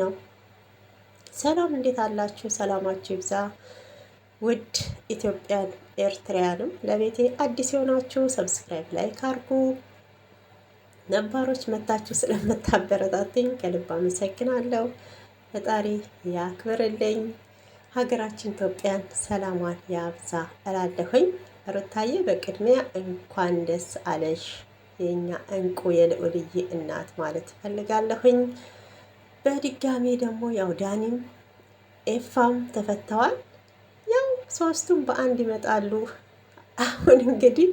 ነው። ሰላም እንዴት አላችሁ? ሰላማችሁ ይብዛ። ውድ ኢትዮጵያን ኤርትራውያንም ለቤቴ አዲስ የሆናችሁ ሰብስክራይብ ላይክ አድርጉ። ነባሮች መታችሁ ስለምታበረታትኝ ከልብ አመሰግናለሁ። ፈጣሪ ያክብርልኝ። ሀገራችን ኢትዮጵያን ሰላሟን ያብዛ እላለሁኝ። ሩታዬ በቅድሚያ እንኳን ደስ አለሽ የኛ እንቁ የልዑልዬ እናት ማለት እፈልጋለሁኝ። በድጋሚ ደግሞ ያው ዳኒም ኤፋም ተፈተዋል። ያው ሶስቱም በአንድ ይመጣሉ። አሁን እንግዲህ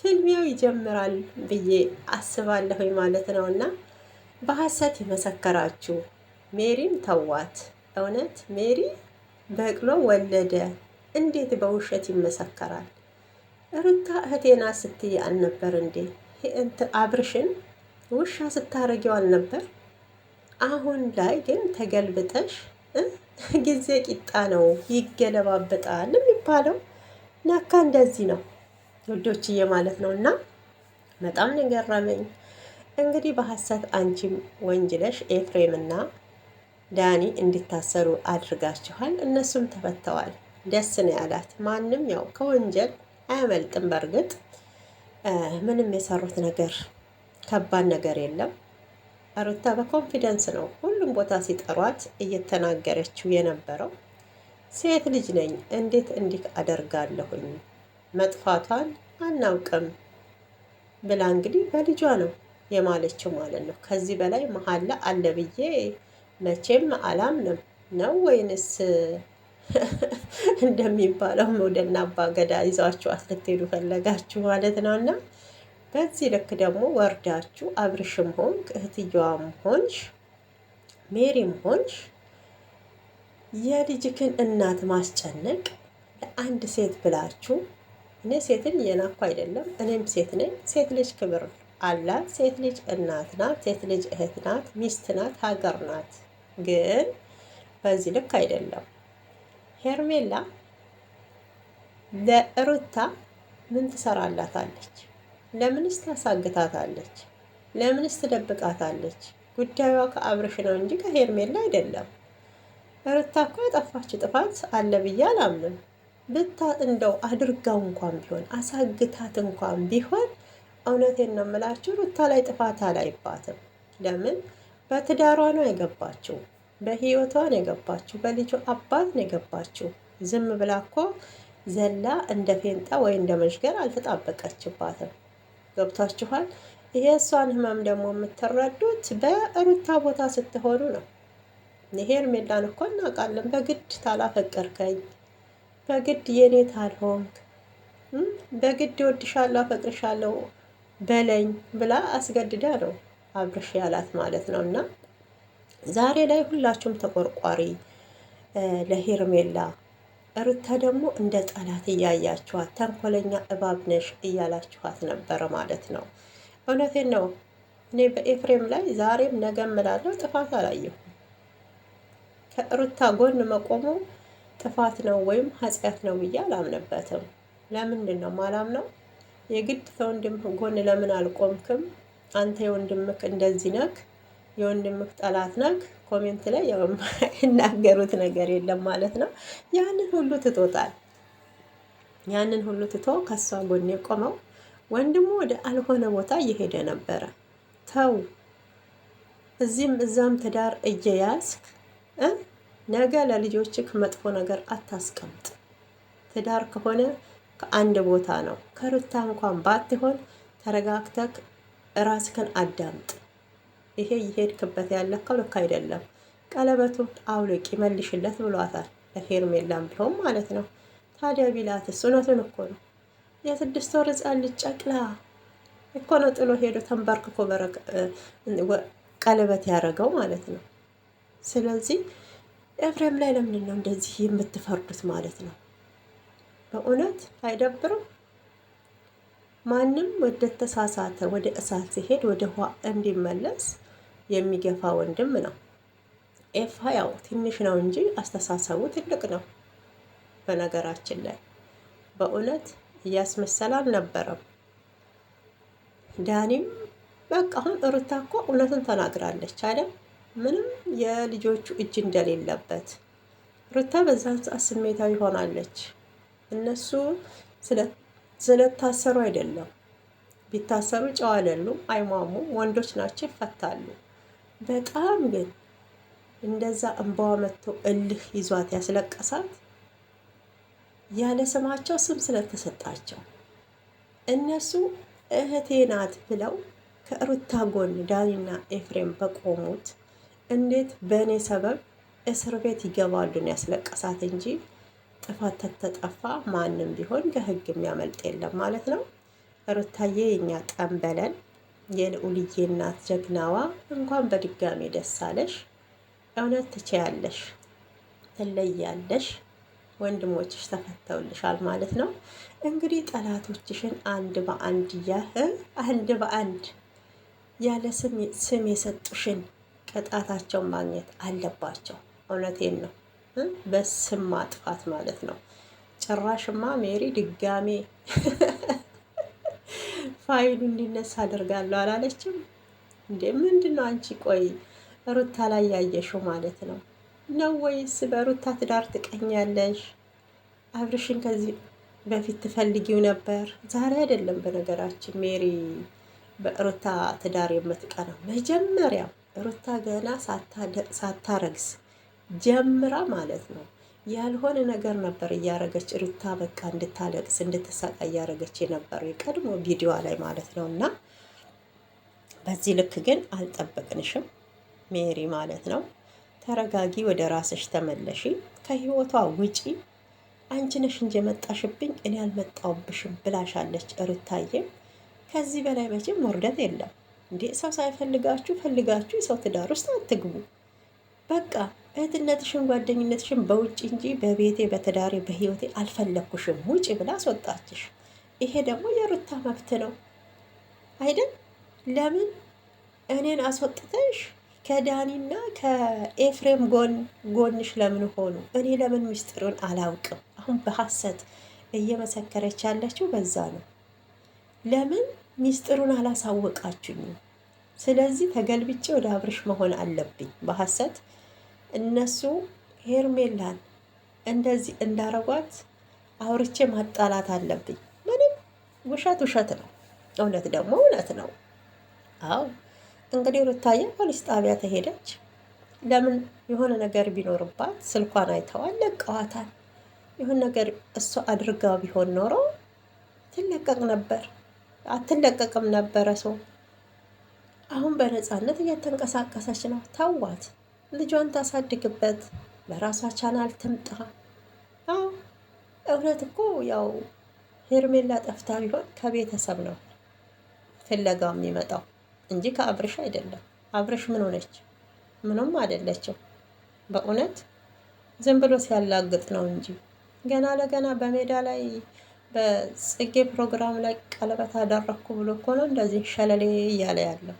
ፍልሚያው ይጀምራል ብዬ አስባለሁኝ ማለት ነው። እና በሀሰት የመሰከራችሁ ሜሪን ተዋት። እውነት ሜሪ በቅሎ ወለደ። እንዴት በውሸት ይመሰከራል? ሩታ እህቴና ስትይ አልነበር እንዴ? አብርሽን ውሻ ስታረጊው አልነበር? አሁን ላይ ግን ተገልብጠሽ ጊዜ ቂጣ ነው ይገለባበጣል የሚባለው። ነካ እንደዚህ ነው ውዶችዬ ማለት ነው። እና በጣም ገረመኝ። እንግዲህ በሀሰት አንቺም ወንጅለሽ ኤፍሬምና ዳኒ እንዲታሰሩ አድርጋችኋል። እነሱም ተፈተዋል። ደስ ነው ያላት። ማንም ያው ከወንጀል አያመልጥም። በእርግጥ ምንም የሰሩት ነገር ከባድ ነገር የለም። ሩታ በኮንፊደንስ ነው ሁሉም ቦታ ሲጠሯት እየተናገረችው የነበረው። ሴት ልጅ ነኝ እንዴት እንዲህ አደርጋለሁኝ መጥፋቷን አናውቅም ብላ እንግዲህ በልጇ ነው የማለችው ማለት ነው። ከዚህ በላይ መሀላ አለ ብዬ መቼም አላምንም። ነው ወይንስ እንደሚባለው መውደና አባገዳ ይዛችኋት ልትሄዱ ፈለጋችሁ ማለት ነው? እና በዚህ ልክ ደግሞ ወርዳችሁ አብርሽም ሆንክ እህትየዋም ሆንሽ ሜሪም ሆንሽ የልጅክን እናት ማስጨነቅ ለአንድ ሴት ብላችሁ። እኔ ሴትን እየናኩ አይደለም፣ እኔም ሴት ነኝ። ሴት ልጅ ክብር አላት። ሴት ልጅ እናት ናት። ሴት ልጅ እህት ናት፣ ሚስት ናት፣ ሀገር ናት። ግን በዚህ ልክ አይደለም። ሄርሜላ ለሩታ ምን ትሰራላታለች? ለምንስ ታሳግታታለች? ለምንስ ትደብቃታለች? ጉዳዩዋ ከአብርሽ ነው እንጂ ከሄርሜላ አይደለም። ሩታ እኮ ያጠፋችው ጥፋት አለ ብዬ አላምንም። እንደው አድርጋው እንኳን ቢሆን አሳግታት እንኳን ቢሆን እውነቴን ነው የምላችሁ ሩታ ላይ ጥፋት አላይባትም። ለምን? በትዳሯ ነው የገባችው፣ በህይወቷ ነው የገባችው፣ በልጁ አባት ነው የገባችው። ዝም ብላ እኮ ዘላ እንደ ፌንጣ ወይ እንደ መሽገር አልተጣበቀችባትም። ገብቷችኋል? ይሄ እሷን ህመም ደግሞ የምትረዱት በሩታ ቦታ ስትሆኑ ነው። ሄርሜላን እኮ እናውቃለን። በግድ ታላፈቀርከኝ፣ በግድ የኔ ታልሆንክ፣ በግድ እወድሻለሁ አፈቅርሻለሁ በለኝ ብላ አስገድዳ ነው አብርሽ ያላት ማለት ነው። እና ዛሬ ላይ ሁላችሁም ተቆርቋሪ ለሄርሜላ፣ ሩታ ደግሞ እንደ ጠላት እያያችኋት ተንኮለኛ እባብ ነሽ እያላችኋት ነበረ ማለት ነው። እውነቴን ነው። እኔ በኤፍሬም ላይ ዛሬም ነገም እላለሁ ጥፋት አላየሁም። ከሩታ ጎን መቆሙ ጥፋት ነው ወይም ኃጢአት ነው ብዬ አላምነበትም። ለምንድን ነው ማላምነው? የግድ ከወንድምህ ጎን ለምን አልቆምክም? አንተ የወንድምክ እንደዚህ ነክ፣ የወንድምክ ጠላት ነክ። ኮሜንት ላይ የማይናገሩት ነገር የለም ማለት ነው። ያንን ሁሉ ትቶታል። ያንን ሁሉ ትቶ ከሷ ጎን የቆመው ወንድሙ ወደ አልሆነ ቦታ እየሄደ ነበረ። ተው፣ እዚህም እዛም ትዳር እየያዝክ ነገ ለልጆችክ መጥፎ ነገር አታስቀምጥ። ትዳር ከሆነ ከአንድ ቦታ ነው። ከሩታ እንኳን ባትሆን ተረጋግተክ ራስክን አዳምጥ። ይሄ እየሄድክበት ያለከው ልክ አይደለም። ቀለበቱን አውልቂ መልሽለት ብሏታል። ለሄርሜላም ቢሆን ማለት ነው። ታዲያ ቢላትስ እውነቱን እኮ ነው። የ6 ወር ሕፃን ልጅ ጨቅላ እኮ ነው ጥሎ ሄዶ ተንበርክኮ ቀለበት ያደረገው ማለት ነው። ስለዚህ ኤፍሬም ላይ ለምንድን ነው እንደዚህ የምትፈርዱት ማለት ነው? በእውነት አይደብርም? ማንም ወደ ተሳሳተ ወደ እሳት ሲሄድ ወደ ውሃ እንዲመለስ የሚገፋ ወንድም ነው። ኤፋ ያው ትንሽ ነው እንጂ አስተሳሰቡ ትልቅ ነው። በነገራችን ላይ በእውነት እያስመሰለ አልነበረም። ዳኒም በቃ አሁን ሩታ እኮ እውነቱን ተናግራለች አይደል? ምንም የልጆቹ እጅ እንደሌለበት። ሩታ በዛን ሰዓት ስሜታዊ ሆናለች። እነሱ ስለታሰሩ አይደለም። ቢታሰሩ ጨዋ አይደሉም፣ አይሟሙም፣ ወንዶች ናቸው፣ ይፈታሉ። በጣም ግን እንደዛ እንባዋ መጥቶ እልህ ይዟት ያስለቀሳት ያለ ስማቸው ስም ስለተሰጣቸው እነሱ እህቴ ናት ብለው ከሩታ ጎን ዳኒና ኤፍሬም በቆሙት እንዴት በእኔ ሰበብ እስር ቤት ይገባሉን ያስለቀሳት እንጂ ጥፋት ተተጠፋ ማንም ቢሆን ከህግ የሚያመልጥ የለም ማለት ነው። ሩታዬ የኛ ጠንበለን የልዑልዬ እናት ጀግናዋ እንኳን በድጋሚ ደስ አለሽ። እውነት ትችያለሽ፣ ትለያለሽ። ወንድሞችሽ ተፈተውልሻል ማለት ነው። እንግዲህ ጠላቶችሽን አንድ በአንድ ያለ ስም የሰጡሽን ቅጣታቸውን ማግኘት አለባቸው። እውነቴን ነው። በስም ማጥፋት ማለት ነው። ጭራሽማ ሜሪ ድጋሜ ፋይሉ እንዲነሳ አደርጋለሁ አላለችም እንዴ? ምንድን ነው አንቺ? ቆይ ሩታ ላይ ያየሽው ማለት ነው ወይስ በሩታ ትዳር ትቀኛለሽ? አብርሽን ከዚህ በፊት ትፈልጊው ነበር? ዛሬ አይደለም በነገራችን ሜሪ በሩታ ትዳር የምትቀናው። መጀመሪያ ሩታ ገና ሳታረግዝ ጀምራ ማለት ነው ያልሆነ ነገር ነበር እያረገች ሩታ በቃ እንድታለቅስ እንድትሰቃይ እያረገች የነበረው የቀድሞ ቪዲዮ ላይ ማለት ነው። እና በዚህ ልክ ግን አልጠበቅንሽም ሜሪ ማለት ነው። ተረጋጊ፣ ወደ ራስሽ ተመለሺ፣ ከህይወቷ ውጪ። አንቺ ነሽ እንጂ የመጣሽብኝ እኔ አልመጣውብሽም ብላሻለች ሩታዬ። ከዚህ በላይ መቼም መውርደት የለም እንዴ! ሰው ሳይፈልጋችሁ ፈልጋችሁ የሰው ትዳር ውስጥ አትግቡ። በቃ እህትነትሽን ጓደኝነትሽን በውጭ እንጂ በቤቴ በትዳሬ በህይወቴ አልፈለግኩሽም ውጪ ብላ አስወጣችሽ። ይሄ ደግሞ የሩታ መብት ነው አይደል? ለምን እኔን አስወጥተሽ ከዳኒና ከኤፍሬም ጎንሽ ለምን ሆኑ? እኔ ለምን ምስጢሩን አላውቅም? አሁን በሐሰት እየመሰከረች ያለችው በዛ ነው። ለምን ምስጢሩን አላሳወቃችሁኝም? ስለዚህ ተገልብጬ ወደ አብርሽ መሆን አለብኝ በሐሰት እነሱ ሄርሜላን እንደዚህ እንዳረጓት አውርቼ ማጣላት አለብኝ። ምንም ውሸት ነው፣ እውነት ደግሞ እውነት ነው። አዎ እንግዲህ ሩታዬ ፖሊስ ጣቢያ ተሄደች። ለምን የሆነ ነገር ቢኖርባት ስልኳን አይተዋል፣ ለቀዋታል። ይሁን ነገር እሷ አድርጋ ቢሆን ኖሮ ትለቀቅ ነበር። አትለቀቅም ነበረ። ሰው አሁን በነፃነት እየተንቀሳቀሰች ነው። ታዋት፣ ልጇን ታሳድግበት፣ በራሷ ቻናል ትምጣ። አዎ እውነት እኮ ያው ሄርሜላ ጠፍታ ቢሆን ከቤተሰብ ነው ፍለጋው የሚመጣው እንጂ ከአብርሽ አይደለም። አብርሽ ምን ሆነች? ምንም አይደለችም። በእውነት ዝም ብሎ ሲያላግጥ ነው እንጂ ገና ለገና በሜዳ ላይ በጽጌ ፕሮግራም ላይ ቀለበት አደረኩ ብሎ እኮ ነው እንደዚህ ሸለሌ እያለ ያለው።